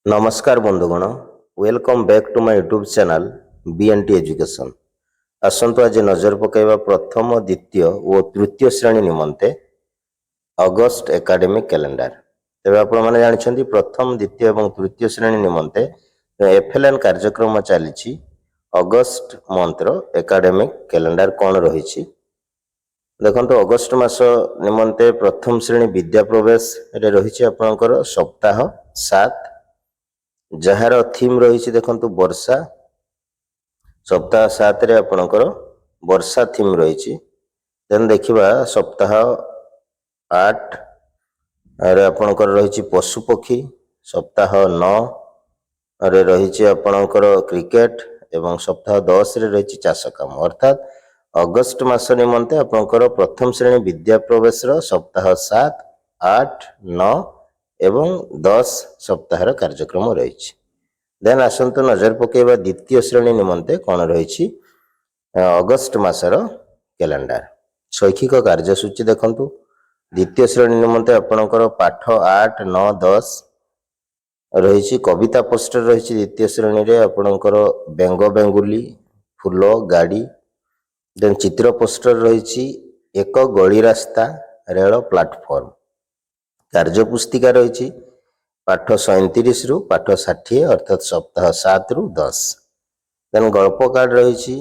नमस्कार बंधुगण, welcome back to my YouTube channel BNT education. आसंतु आज नजर पकाइबा प्रथम द्वितीय और तृतीय श्रेणी निमंते अगस्त एकाडेमिक कैलेंडर। तेज आपण मैंने जानते प्रथम द्वितीय और तृतीय श्रेणी निमंते एफएलएन कार्यक्रम चली अगस्त मंथर एकाडेमिक कैलेंडर कौन रही। देखो अगस्त मास निमंते प्रथम श्रेणी विद्या प्रवेश रही आपणकर सप्ताह 7 जार थीम रही देखु वर्षा। सप्ताह 7 रे आपणकर वर्षा थीम रही। देन देखिबा सप्ताह 8 रे आपणकर रही पशु पक्षी। सप्ताह 9 रे रही आपणकर क्रिकेट एवं सप्ताह 10 रे रही चाष काम। अर्थात अगस्त मास निमंते आपणकर प्रथम श्रेणी विद्या प्रवेश सप्ताह 7, 8, 9 एवं 10 सप्ताह कार्यक्रम रही। देन आसंतु नजर पकेबा द्वितीय श्रेणी निमंते कौन रही अगस्त मासर कैलेंडर। शैक्षिक कार्यसूची देखंतु द्वितीय श्रेणी निमंते आपणकर पाठ 8, 9, 10 रही। कविता पोस्टर रही द्वितीय श्रेणी रे आपणकर बेंग बेंगुली, फूल, गाड़ी। देन चित्र पोस्टर रही एक गली रास्ता, रेल प्लाटफॉर्म। कार्य पुस्तिका रही पाठ 37 रु पाठ 60 अर्थात सप्ताह 7 रु 10। देन गल्प कार्ड रही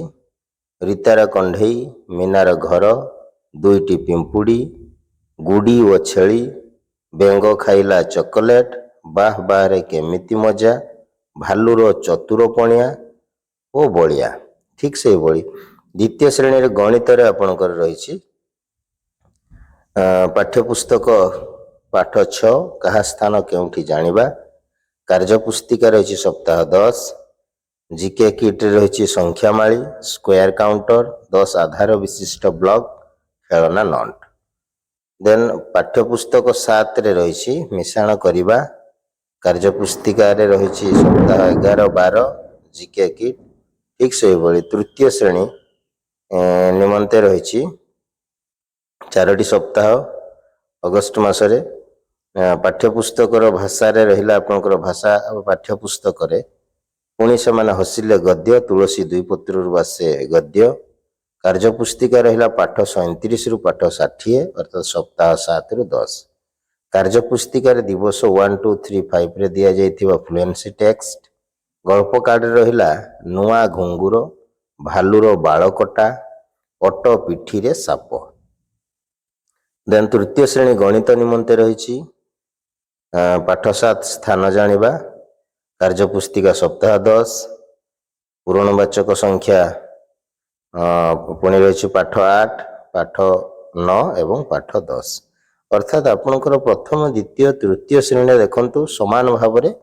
रीतार कंढई, मीनार घर, दुईटी पिंपुड़ी, गुड़ी और छेली, बेंग खाइला चॉकलेट, बाह बाहरे केमिति मजा, भालुर चतुर पणिया ओ बलिया। ठीक से बड़ी द्वितीय श्रेणी गणित आपणकर रही पाठ्यपुस्तक पाठ 6 कहा स्थान केउठी जानिबा। कार्यपुस्तिका रही सप्ताह 10। जीके किट रही संख्यामाली, स्क्वायर काउंटर, 10 आधार विशिष्ट ब्लॉक, खेलना नट। देन पाठ्यपुस्तक 7 रे रही मिश्रण करिबा। कार्यपुस्तिका रे रही सप्ताह 11, 12 जीके किट। ठीक से बड़ी तृतीय श्रेणी निमंते रही 4टी सप्ताह अगस्त मासरे। पाठ्यपुस्तक भाषा रहा आपंकर भाषा पाठ्यपुस्तक पुणी से हसिले गद्य, तुलसी द्विपत्र बासे गद्य। कार्यपुस्तिका रहा पाठ 37 रु पाठ 60 अर्थात सप्ताह 7 रु 10। कार्यपुस्तिका दिवस 1, 2, 3, 5 रे दिया जाइथिबा फ्लुएंसी टेक्स्ट। गल्प कार्ड रहा नुआ घुंगुर, भालुर बालकटा, ओट पिठी रे साप। देन तृतीय श्रेणी गणित निमंते रही पाठ 7 स्थान जानिबा। कार्यपुस्तिका सप्ताह 10। पूर्णवाचक संख्या पुणी रही पाठ 8, पाठ 9 एवं पाठ 10। अर्थात आपणकर प्रथम द्वितीय तृतीय श्रेणी देखंतु समान भाव में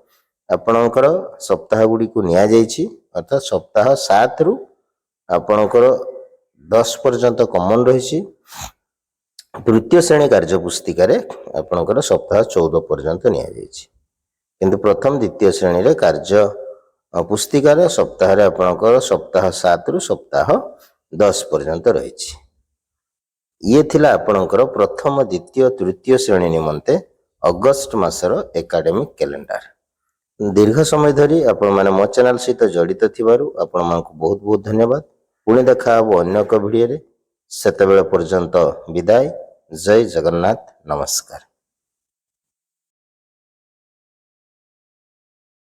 आपणकर सप्ताह गुड़ी को निया जाइछि। अर्थात सप्ताह 7 रु आपणकर 10 पर्यंत कॉमन रही। तृतीय श्रेणी कार्यपुस्तिका आपणकर सप्ताह 14 पर्यंत निया जाइछि। किंतु प्रथम द्वितीय श्रेणी रे कार्य पुस्तिका सप्ताह आपणकर सप्ताह 7 रु सप्ताह 10 पर्यंत रही। ये थिला आपणकर प्रथम द्वितीय तृतीय श्रेणी निमंते अगस्त मासर एकाडेमिक कैलेंडर। दीर्घ समय धरी आपण माने मो चैनल सहित जड़ित थिबारु आपण मानकु बहुत बहुत धन्यवाद। पुणी देखा हबो अन्य एक वीडियो रे। सेतेबेले पर्यंत विदाय। जय जगन्नाथ। नमस्कार।